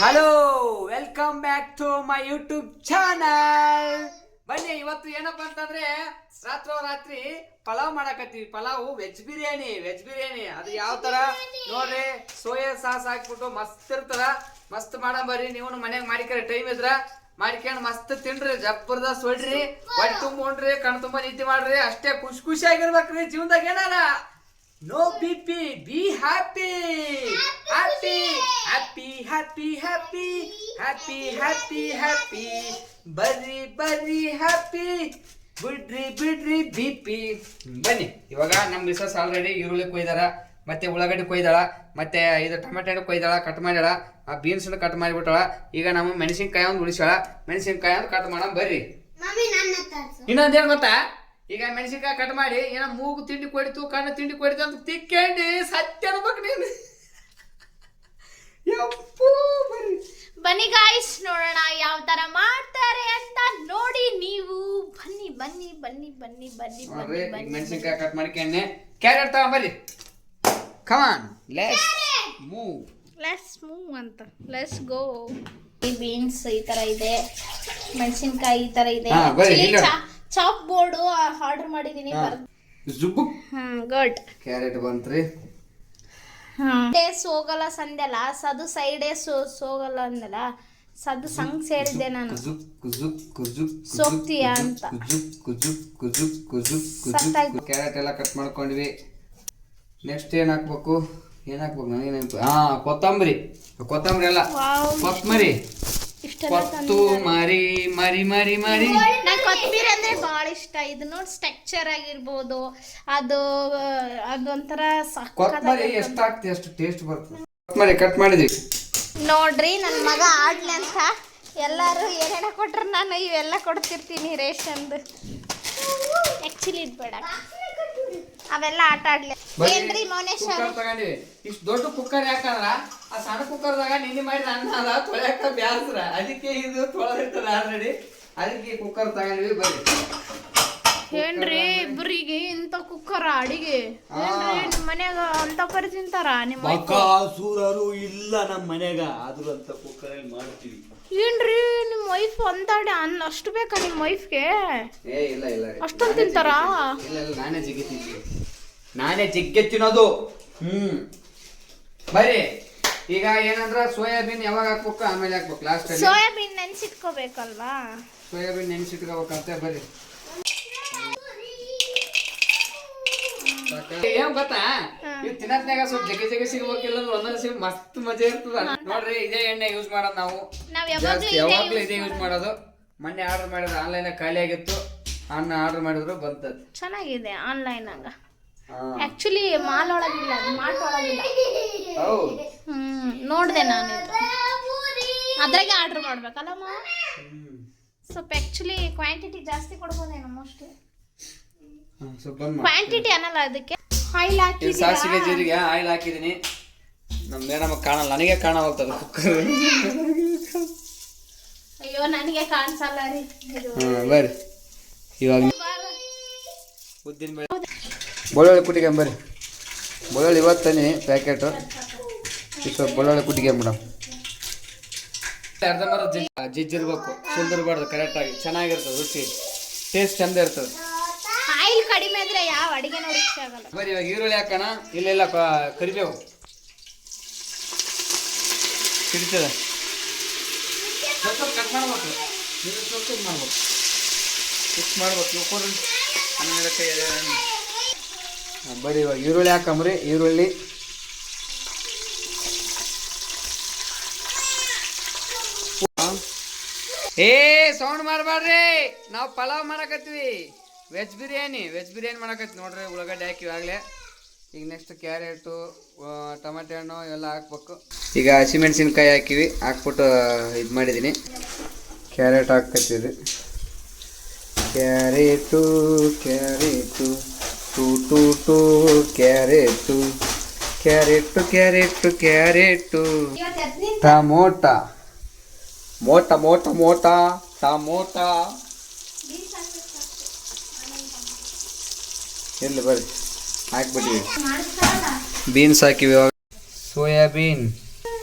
Hello welcome back to my YouTube channel. ಬನ್ನಿ, ಇವತ್ತು ಏನಪ್ಪಾ ಅಂತಂದ್ರೆ ರಾತ್ರಿ ಪಲಾವ್ ಮಾಡಕತ್ತೀವಿ. ಪಲಾವ್ ವೆಜ್ ಬಿರಿಯಾನಿ ಅದು ಯಾವ ತರ ನೋಡ್ರಿ, ಸೋಯಾ ಸಾಸ್ ಹಾಕ್ಬಿಟ್ಟು ಮಸ್ತ್ ಇರ್ತದ. ಮಸ್ತ್ ಮಾಡಂಬರ್ರಿ, ನೀವು ಮನ್ಯಾಗ ಮಾಡಿಕರಿ, ಟೈಮ್ ಇದ್ರ ಮಾಡ್ಕೊಂಡು ಮಸ್ತ್ ತಿನ್ರಿ, ಜಬರ್ದಸ್ತ್ ಹೊಡ್ರಿ, ಹೊಟ್ಟೆ ತುಂಬ ಉಂಡ್ರಿ, ಕಣ್ ತುಂಬಾ ನಿದ್ದೆ ಮಾಡ್ರಿ. ಅಷ್ಟೇ ಖುಷಿಯಾಗಿರ್ಬೇಕ್ರಿ ಜೀವನದಾಗ. ಏನಾರ no BP, be happy, happy, happy, happy, happy, happy, happy, happy, ಬರ್ರಿ happy, ಬಿಡ್ರಿ BP. ಬನ್ನಿ, ಇವಾಗ ನಮ್ಮ ಮಿಸಸ್ ಆಲ್ರೆಡಿ ಈರುಳ್ಳಿ ಕೊಯ್ದಾರ, ಮತ್ತೆ ಉಳ್ಳಾಗಡ್ಡಿ ಕೊಯ್ದಾಳ, ಮತ್ತೆ ಇದು ಟೊಮೆಟೊ ಕೊಯ್ದಾಳ, ಕಟ್ ಮಾಡ್ಯಾಳ, ಆ ಬೀನ್ಸ್ ಕಟ್ ಮಾಡಿಬಿಟ್ಟಾಳ. ಈಗ ನಮ್ಮ ಮೆಣಸಿನ್ಕಾಯಿ ಒಂದು ಉಳಿಸಾಳ, ಮೆಣಸಿನ್ಕಾಯಿ ಒಂದು ಕಟ್ ಮಾಡೋಣ ಬರ್ರಿ. ಇನ್ನೊಂದೇನು ಗೊತ್ತಾ, ಈಗ ಮೆಣಸಿನ್ಕಾಯಿ ಕಟ್ ಮಾಡಿ ಏನೋ ಮೂಗು ತಿಂಡಿ ಕೊಡಿತು, ಕಣ್ಣು ತಿಂಡಿ ಕೊಡಿತು ಅಂತ ತಿಕ್ಕೊಂಡಿ ಸತ್ಯ ಅನ್ಬೇಕು ನೀನು. ಬನ್ನಿ ಗಾಯ್ಸ್, ನೋಡೋಣ ಯಾವ ತರ ಮಾಡ್ತಾರೆ ಅಂತ ನೋಡಿ ನೀವು. ಬನ್ನಿ ಮೆಣಸಿನ್ಕಾಯಿ ಕಟ್ ಮಾಡ್ಕೊಂಡೆ, ಕ್ಯಾರೆಟ್ ತಗೊಂಬರ್ರಿ. ಕಮಾನ್, ಲೆಟ್ಸ್ ಮೂವ್ ಅಂತ, ಲೆಟ್ಸ್ ಗೋ. ಬೀನ್ಸ್ ಈ ತರ ಇದೆ, ಮೆಣಸಿನ್ಕಾಯಿ ಈ ತರ ಇದೆ. ಚಾಪ್ ಬೋರ್ಡ್ ಆರ್ಡರ್ ಮಾಡಿದೀನಿ. ಗುಡ್. ಕ್ಯಾರೆಟ್ ಬಂತ್ರಿ. ಡೇಸ್ ಹೋಗಲ್ಲ ಸಂದೆಲ್ಲ, ಸದು ಸೈಡ್ ಹೋಗಲ್ಲ ಅಂದಲ್ಲ, ಸದು ಸಂಗ್ ಸೇರಿದ್ದೆ ನಾನು. ಸೋಗ್ತೀಯ ಅಂತ. ಕ್ಯಾರೆಟ್ ಎಲ್ಲ ಕಟ್ ಮಾಡ್ಕೊಂಡ್ವಿ. ನೆಕ್ಸ್ಟ್ ಏನ್ ಹಾಕ್ಬೇಕು ನನಗೆ ಕೊತ್ತಂಬರಿ ಎಲ್ಲ ಕೊತ್ತಂಬರಿ, ನಂಗೆ ಕೊತ್ತಂಬರಿ ಅಂದ್ರೆ ಬಹಳ ಇಷ್ಟ. ಇದು ನೋಡಿ ಸ್ಟ್ರಕ್ಚರ್ ಆಗಿರ್ಬೋದು, ಅದೊಂಥರ ಕೊತ್ತಂಬರಿ ಎಷ್ಟು ಹಾಕ್ತಿ ಅಷ್ಟು ಟೇಸ್ಟ್ ಬರ್ತದೆ. ಕೊತ್ತಂಬರಿ ಕಟ್ ಮಾಡಿದ್ವಿ ನೋಡ್ರಿ. ನನ್ನ ಮಗ ಆಡ್ಲಿ ಅಂತ ಎಲ್ಲಾರು ಏನೇನ ಕೊಟ್ರ ನಾನು ಇವೆಲ್ಲ ಕೊಡ್ತಿರ್ತೀನಿ ರೇಷನ್ದು. ಆಕ್ಚುಲಿ ಇದು ಬೇಡ, ಅವೆಲ್ಲ ಆಟ ಆಡ್ಲಿ. ಏನ್ರಿ ಮೌನೇಶ್ ತಗೊಂಡಿವಿ. ಇಷ್ಟು ದೊಡ್ಡ ಕುಕ್ಕರ್ ಯಾಕಂದ್ರ ಆ ಸಣ್ಣ ಕುಕ್ಕರ್ದಾಗ ನಿನ್ನೆ ಮಾಡಿದ ಅನ್ನ ಅದ ತೊಳ್ಯಾಕ ಬ್ಯಾಸ್ರ, ಅದಕ್ಕೆ ಇದು ತೊಳೆದಿರ್ತದ ಆಲ್ರೆಡಿ, ಅದಕ್ಕೆ ಕುಕ್ಕರ್ ತಗೊಂಡಿವಿ. ಬರ್ರಿ. ಏನ್ರಿ ಇಬ್ಬರಿಗೆ ಇಂತ ಕುಕ್ಕರ್ ಅಡಿಗೆ? ಏನ್ರಿ ನಿಮ್ ಮನ್ಯಾಗ ಅಂತ ಪರಿ ತಿಂತಾರ? ನಿಮ್ಮ ಸೂರರು ಇಲ್ಲ ನಮ್ಮ ಮನ್ಯಾಗ, ಆದ್ರೂ ಅಂತ ಕುಕ್ಕರ್ ಅಲ್ಲಿ ಮಾಡ್ತೀವಿ. ಏನ್ರಿ ನಿಮ್ ವೈಫ್ ಅಂತ ಅಷ್ಟು ಬೇಕಾ ನಿಮ್ ವೈಫ್ಗೆ? ಇಲ್ಲ ಅಷ್ಟೊಂದು ತಿಂತಾರಾ? ಇಲ್ಲ ನಾನೇ ಜಿಗ್ಗೆ ತಿನ್ನೋದು. ಬರ್ರಿ. ಈಗ ಏನಂದ್ರ ಸೋಯಾಬೀನ್ ಯಾವಾಗ ಹಾಕ್ಬೇಕು, ಆಮೇಲೆ ಹಾಕ್ಬೇಕು ಲಾಸ್ಟ್ ಅಲ್ಲಿ. ಸೋಯಾಬೀನ್ ನೆನ್ಸಿಟ್ಕೋಬೇಕಲ್ವಾ? ಸೋಯಾಬೀನ್ ನೆನ್ಸಿಟ್ಕೋಬೇಕಂತ. ಬರ್ರಿ. ಏನ್ ಗೊತ್ತಾ, ಇವ್ ತಿನ್ನತ್ನಾಗ ಸ್ವಲ್ಪ ಜಗ್ಗೆ ಸಿಗ್ಬೇಕಿಲ್ಲ ಅಂದ್ರೆ ಒಂದೊಂದ್ ಸಿಗ್ ಮಸ್ತ್ ಮಜಾ ಇರ್ತದ. ನೋಡ್ರಿ, ಇದೇ ಎಣ್ಣೆ ಯೂಸ್ ಮಾಡೋದು ನಾವು, ಯಾವಾಗ್ಲೂ ಇದೇ ಯೂಸ್ ಮಾಡೋದು. ಮೊನ್ನೆ ಆರ್ಡರ್ ಮಾಡಿದ್ರೆ ಆನ್ಲೈನ್ ಖಾಲಿ ಆಗಿತ್ತು, ಅನ್ನ ಆರ್ಡರ್ ಮಾಡಿದ್ರು ಬಂತದ. ಚೆನ್ನಾಗಿದೆ ಆನ್ಲೈನ್ ಆಗ. ಆಕ್ಚುಲಿ ಮಾಲ್ ಒಳಗಿಲ್ಲ, ಮಾರ್ಟ್ ಒಳಗಿಲ್ಲ. ನೋಡ್ದೆ ನಾನು, ಅದ್ರಾಗೆ ಆರ್ಡರ್ ಮಾಡ್ಬೇಕಲ್ಲಮ್ಮ. ಸ್ವಲ್ಪ ಆಕ್ಚುಲಿ ಕ್ವಾಂಟಿಟಿ ಜಾಸ್ತಿ ಕೊಡ್ಬೋದೇನೋ ಮೋಸ್ಟ್ಲಿ. ಕ್ವಾಂಟಿಟಿ ಅನ್ನಲ್ಲ, ಅದಕ್ಕೆ ಆಯಿಲ್ ಹಾಕಿದ್ದೀನಿ. ಸಾಸಿವೆ ಜೀರಿಗೆ ಆಯಿಲ್ ಹಾಕಿದೀನಿ. ನಮ್ಮ ಮೇಡಮ್ ಕಾಣಲ್ಲ, ನನಗೆ ಕಾಣವಲ್ತದ ಕುಕ್ಕರ್. ಅಯ್ಯೋ ನನಗೆ ಕಾಣಿಸಲ್ಲ ರೀ. ಬರ್ರಿ. ಇವಾಗ ಉದ್ದಿನ ಬೇಳೆ ಬೆಳ್ಳುಳ್ಳಿ ಕುಟ್ಟಿಗೆಂಬರ್ರಿ. ಬೆಳ್ಳುಳ್ಳಿ ಇವತ್ತನೇ ಪ್ಯಾಕೆಟು, ಸ್ವಲ್ಪ ಬೆಳ್ಳುಳ್ಳಿ ಕುಟ್ಟಿಗೆಂಬಿಡ. ಅರ್ಧ ಮರ ಜಿಜ್ಜಿರ್ಬೇಕು, ಸುಂದರಬಾರ್ದು, ಕರೆಕ್ಟಾಗಿ ಚೆನ್ನಾಗಿರ್ತದೆ, ರುಚಿ ಟೇಸ್ಟ್ ಚಂದ ಇರ್ತದೆ. ಆಯಿಲ್ ಕಡಿಮೆ ಇದ್ರೆ ಯಾವ ಅಡಿಗೆನೂ ರುಚಿ ಆಗಲ್ಲ. ಬರೀ ಇವಾಗ ಈರುಳ್ಳಿ ಹಾಕೋಣ. ಇಲ್ಲ ಕರಿಬೇವು ಸಿಡ್ತದೆ, ಸ್ವಲ್ಪ ಕಟ್ ಮಾಡ್ಬೇಕು, ಸ್ವಲ್ಪ ಮಾಡ್ಬೇಕು, ಮಿಕ್ಸ್ ಮಾಡ್ಬೇಕು. ಬರೀ ಇವಾಗ ಈರುಳ್ಳಿ ಹಾಕಂಬ್ರಿ. ಈರುಳ್ಳಿ ಸೌಂಡ್ ಮಾಡಬಾರ್ರಿ, ನಾವು ಪಲಾವ್ ಮಾಡಕತ್ತೀವಿ. ವೆಜ್ ಬಿರಿಯಾನಿ ಮಾಡಕತ್ತಿ ನೋಡ್ರಿ. ಉಳ್ಳಾಗಡ್ಡೆ ಹಾಕಿವಿ ಆಗಲೇ. ಈಗ ನೆಕ್ಸ್ಟ್ ಕ್ಯಾರೆಟು, ಟೊಮೆಟೊ ಹಣ್ಣು ಎಲ್ಲ ಹಾಕ್ಬೇಕು. ಈಗ ಹಸಿಮೆಣಸಿನ್ಕಾಯಿ ಹಾಕಿವಿ, ಹಾಕ್ಬಿಟ್ಟು ಇದು ಮಾಡಿದ್ದೀನಿ. ಕ್ಯಾರೆಟ್ ಹಾಕ್ಕತ್ತೀವಿ. ಕ್ಯಾರೆಟು ಟಮೋಟಾ ಟಮೋಟಾ ಎಲ್ಲಿ ಬರ್ರಿ ಹಾಕ್ಬಿಟ್ಟಿವಿ. ಬೀನ್ಸ್ ಹಾಕಿವಿ, ಸೋಯಾಬೀನ್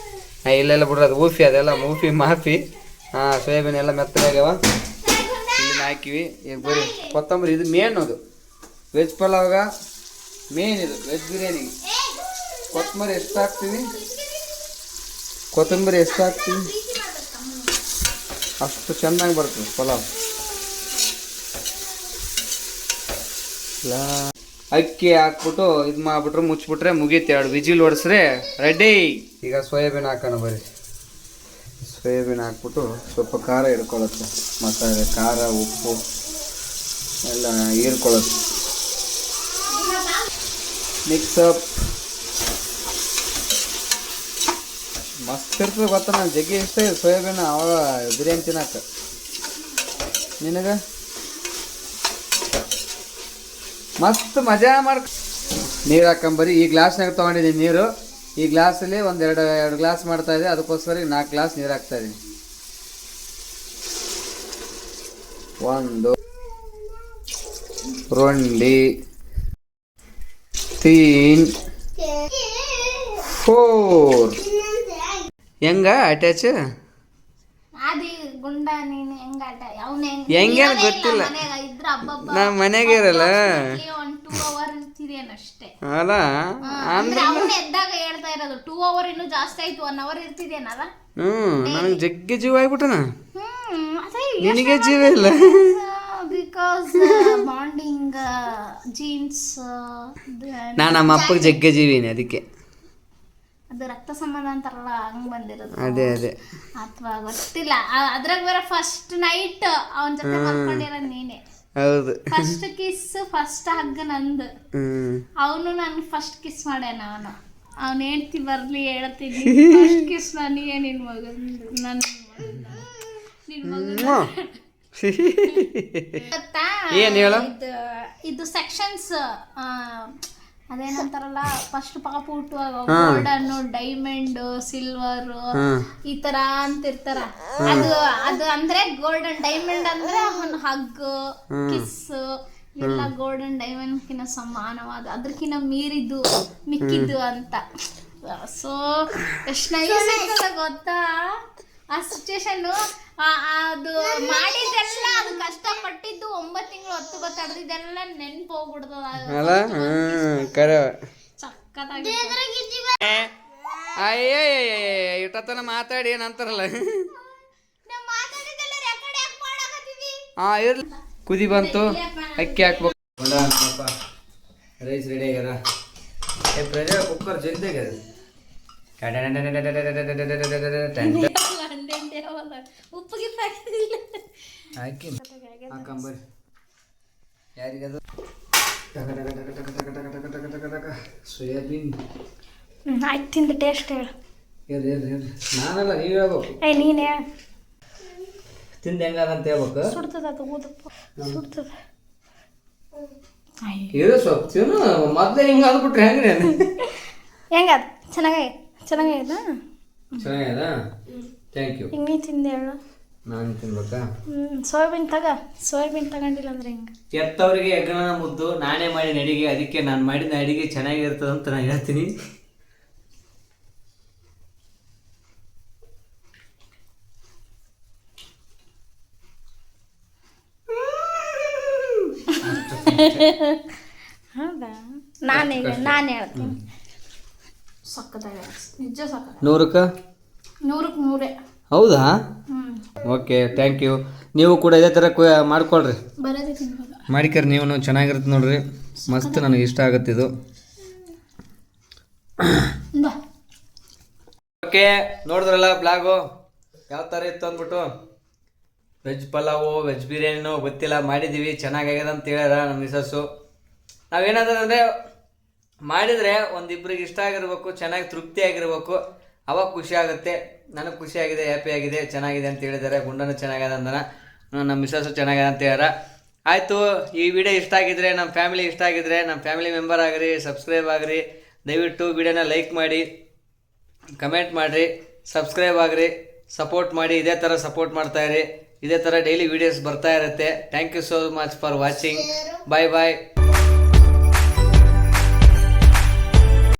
ಇಲ್ಲೆಲ್ಲ ಬಿಡ್ರಿ ಅದು ಊಫಿ ಅದೆಲ್ಲ ಮೂಫಿ ಮಾಫಿ ಹಾಂ ಸೋಯಾಬೀನ್ ಎಲ್ಲ ಮೆತ್ತಗಾಗ್ಯಾವ ಇಲ್ಲಿನ ಹಾಕಿವಿ ಈಗ ಬರೀ ಕೊತ್ತಂಬರಿ ಇದು ಮೇನ್ ಅದು ವೆಜ್ ಪಲಾವ್ಗ ಮೇನ್ ಇದು ವೆಜ್ ಬಿರಿಯಾನಿಗೆ ಕೊತ್ತಂಬರಿ ಎಷ್ಟು ಹಾಕ್ತೀವಿ ಅಷ್ಟು ಚೆನ್ನಾಗಿ ಬರ್ತದೆ ಪಲಾವ್ ಅಕ್ಕಿ ಹಾಕ್ಬಿಟ್ಟು ಇದು ಮಾಡ್ಬಿಟ್ರೆ ಮುಚ್ಚಿಬಿಟ್ರೆ ಮುಗೀತು 2 ವಿಜಿಲ್ ಹೊಡೆಸ್ರೆ ರೆಡಿ ಈಗ ಸೋಯಾಬೀನ್ ಹಾಕೋಣ ಬರೀ ಸೋಯಾಬೀನ್ ಹಾಕ್ಬಿಟ್ಟು ಸ್ವಲ್ಪ ಖಾರ ಹಿಡ್ಕೊಳತ್ತೆ ಮಸಾಲೆ ಖಾರ ಉಪ್ಪು ಎಲ್ಲ ಹೀರ್ಕೊಳ್ಳುತ್ತೆ ಮಿಕ್ಸಪ್ ಮಸ್ತ್ ಇರ್ತದೆ ಗೊತ್ತಾ ನಾನು ಜಗ್ಗಿ ಇಷ್ಟ ಇದೆ ಸೋಯಾಬೀನ್ ಅವಾಗ ಬಿರಿಯಾನಿ ತಿನ್ನಕ್ಕೆ ನಿನಗೆ ಮಸ್ತ್ ಮಜಾ ಮಾಡ್ಕ ನೀರು ಹಾಕೊಂಬರಿ ಈ ಗ್ಲಾಸ್ನಾಗ ತೊಗೊಂಡಿದ್ದೀನಿ ನೀರು ಈ ಗ್ಲಾಸಲ್ಲಿ ಎರಡು ಗ್ಲಾಸ್ ಮಾಡ್ತಾ ಇದೆ ಅದಕ್ಕೋಸ್ಕರ 4 ಗ್ಲಾಸ್ ನೀರು ಹಾಕ್ತಾ ಇದ್ದೀನಿ 1 2 3 4 ಹೆಂಗ ಅಟ್ಯಾಚ್ ಆದಿ ಗುಂಡ ನೀನು ಹೆಂಗ ಹೆಂಗೇನು ಗೊತ್ತಿಲ್ಲ ನಮ್ಮ ಮನೆಗೆ ಇರಲ್ಲ 2 ಅವರ್ ಇರ್ತೀರೇನು ಅಷ್ಟೇ ಅಲ್ಲ ಅಂದ್ರೆ ಅವನು ಎದ್ದಾಗ ಹೇಳ್ತಾ ಇರೋದು 2 ಅವರ್ ಇನ್ನೂ ಜಾಸ್ತಿ ಆಯ್ತು 1 ಅವರ್ ಇರ್ತಿದೇನಲ್ಲ ನನಗೆ ಜಗ್ಗಿ ಜೀವ ಆಗ್ಬಿಟ್ಟನ ನಿನಗೆ ಜೀವ ಇಲ್ಲ ಬಿಕಾಸ್ ಬಾಂಡಿಂಗ್ ಜೀನ್ಸ್ ನಾನು ನಮ್ಮ ಅಪ್ಪಗೆ ಜಗ್ಗಿ ಜೀವಿನಿ ಅದಕ್ಕೆ ಅದು ರಕ್ತ ಸಂಬಂಧ ಅಂತಾರಲ್ಲ ಹಂಗ್ ಬಂದಿರೋದು ಅದೇ ಅಥವಾ ಗೊತ್ತಿಲ್ಲ ಅದ್ರಾಗ ಬೇರೆ ಫಸ್ಟ್ ನೈಟ್ ಅವನ ಜೊತೆ ಮಲ್ಕೊಂಡಿರೋದು ನೀನೆ ಹೌದು ಫಸ್ಟ್ ಕಿಸ್ ಫಸ್ಟ್ ಹಗ್ಗ ನಂದು ಅವನು ನನ್ಗೆ ಫಸ್ಟ್ ಕಿಸ್ ಮಾಡ್ಯಾನ ಅವನು ಹೇಳ್ತಿ ಬರ್ಲಿ ಹೇಳ್ತೀನಿ ಫಸ್ಟ್ ಕಿಸ್ ನನಗೆ ನಿನ್ ಮಗಂದು ನಿನ್ ಮಗ ಏನ್ ಹೇಳ ಇದು ಸೆಕ್ಷನ್ಸ್ ಅದೇನಂತಾರಲ್ಲ ಫಸ್ಟ್ ಪಾಪ ಹುಟ್ಟುವಾಗ ಗೋಲ್ಡನ್ ಡೈಮಂಡ್ ಸಿಲ್ವರ್ ಈ ತರ ಅಂತಿರ್ತಾರ ಅದು ಅಂದ್ರೆ ಗೋಲ್ಡನ್ ಡೈಮಂಡ್ ಅಂದ್ರೆ ಅವನ್ ಹಗ್ ಕಿಸ್ ಎಲ್ಲ ಗೋಲ್ಡನ್ ಡೈಮಂಡ್ ಕಿನ್ನ ಸಮಾನವಾದ ಅದ್ರಕಿನ್ನ ಮೀರಿದ್ದು ಮಿಕ್ಕಿದ್ದು ಅಂತ ಸೊ ಎಷ್ಟು ನೈಸ್ ಗೊತ್ತಾ ಆ ಸಿಚುವೇಶನ್ ಅದು ಮಾಡಿದ್ದೆಲ್ಲ ಅದು ಕಷ್ಟಪಟ್ಟಿದ್ದು 9 ತಿಂಗಳು 10 ಬತ್ತ ತಡೆದಿದ್ದೆಲ್ಲ ನೆನ್ಪು ಹೋಗ್ಬಿಡ್ತದ ಸಕ್ಕತ್ತಾಗಿ ಇಟ್ಟತನ ಮಾತಾಡಿ ಏನಂತಾರಲ್ಲ ಇರ್ಲಿ ಕುದಿ ಬಂತು ಅಕ್ಕಿ ಹಾಕ್ಬೇಕು ರೈಸ್ ರೆಡಿ ಆಗ್ಯಾರ ಪ್ರೆಷರ್ ಕುಕ್ಕರ್ ಜಲ್ದಿ ಆಗ್ಯದ ಉಪ್ಪಿಗೆ ಹಾಕಿ ಹಾಕಂಬರಿ ಯಾರಿಗದು ಸೋಯಾಬೀನ್ ಆಯ್ತು ತಿಂದು ಟೇಸ್ಟ್ ಹೇಳು ನಾನಲ್ಲ ನೀವು ಹೇಳ್ಬೇಕು ನೀನೇ ತಿಂದು ಹೆಂಗದಂತ ಹೇಳ್ಬೇಕು ಸುಡ್ತದ ಅದು ಊದಪ್ಪ ಸುಡ್ತದ ಇದು ಸ್ವಲ್ಪ ತಿನ್ನು ಮೊದಲೇ ಹಿಂಗೆ ಅಂದ್ಬಿಟ್ರೆ ಹೆಂಗ್ರಿ ಹೆಂಗದ ಚೆನ್ನಾಗದ ಚೆನ್ನಾಗ್ಯದ ಥ್ಯಾಂಕ್ ಯು ಹಿಂಗೆ ನೀ ತಿಂದು ಹೇಳು ನಾನು ತಿನ್ಬೇಕಾ ಸೋಯಾಬೀನ್ ತಗೊಂಡಿಲ್ಲ ಅಂದ್ರೆ ಹಿಂಗೆ ಎತ್ತವರಿಗೆ ಯಜ್ಞನ ಮುದ್ದು ನಾನೇ ಮಾಡಿದ ಅಡಿಗೆ ಅದಕ್ಕೆ ನಾನು ಮಾಡಿದ ಅಡಿಗೆ ಚೆನ್ನಾಗಿರ್ತದೆ ಅಂತ ನಾನು ಹೇಳ್ತೀನಿ ಹೌದಾ ನಾನು ಹೇಳ್ತೀನಿ ಸಕ್ಕತ್ತಾಗ ನಿಜ ಸಕ್ಕ 100ಕ್ಕೆ 100 ಹೌದಾ ಓಕೆ ಥ್ಯಾಂಕ್ ಯು ನೀವು ಕೂಡ ಇದೇ ಥರ ಮಾಡ್ಕೊಳ್ರಿ ಮಾಡಿಕರಿ ನೀವು ಚೆನ್ನಾಗಿರುತ್ತೆ ನೋಡ್ರಿ ಮಸ್ತ್ ನನಗೆ ಇಷ್ಟ ಆಗುತ್ತೆ ಇದು ಓಕೆ ನೋಡಿದ್ರಲ್ಲ ಬ್ಲಾಗು ಯಾವ ಥರ ಇತ್ತು ಅಂದ್ಬಿಟ್ಟು ವೆಜ್ ಪಲಾವು ವೆಜ್ ಬಿರಿಯಾನಿನೋ ಗೊತ್ತಿಲ್ಲ ಮಾಡಿದ್ದೀವಿ ಚೆನ್ನಾಗಾಗ್ಯದ ಅಂತ ಹೇಳ್ಯಾರ ನಮ್ಮ ಮಿಸಸ್ಸು ನಾವೇನಾದ್ರೆ ಮಾಡಿದರೆ ಒಂದಿಬ್ರಿಗೆ ಇಷ್ಟ ಆಗಿರ್ಬೇಕು ಚೆನ್ನಾಗಿ ತೃಪ್ತಿ ಆಗಿರ್ಬೇಕು ಅವಾಗ ಖುಷಿ ಆಗುತ್ತೆ ನನಗೆ ಖುಷಿಯಾಗಿದೆ ಹ್ಯಾಪಿ ಆಗಿದೆ ಚೆನ್ನಾಗಿದೆ ಅಂತ ಹೇಳಿದ್ದಾರೆ ಗುಂಡನೂ ಚೆನ್ನಾಗಿದೆ ಅಂದನ ನಮ್ಮ ಮಿಸಸ್ಸು ಚೆನ್ನಾಗಿದೆ ಅಂತ ಹೇಳ್ಯಾರ ಆಯಿತು ಈ ವಿಡಿಯೋ ಇಷ್ಟ ಆಗಿದ್ರೆ ನಮ್ಮ ಫ್ಯಾಮಿಲಿ ಇಷ್ಟ ಆಗಿದ್ರೆ ನಮ್ಮ ಫ್ಯಾಮಿಲಿ ಮೆಂಬರ್ ಆಗಿರಿ ಸಬ್ಸ್ಕ್ರೈಬ್ ಆಗಿರಿ ದಯವಿಟ್ಟು ವಿಡಿಯೋನ ಲೈಕ್ ಮಾಡಿ ಕಮೆಂಟ್ ಮಾಡಿರಿ ಸಬ್ಸ್ಕ್ರೈಬ್ ಆಗಿರಿ ಸಪೋರ್ಟ್ ಮಾಡಿ ಇದೇ ಥರ ಸಪೋರ್ಟ್ ಮಾಡ್ತಾಯಿರಿ ಇದೇ ಥರ ಡೈಲಿ ವೀಡಿಯೋಸ್ ಬರ್ತಾ ಇರುತ್ತೆ thank you so much for watching bye bye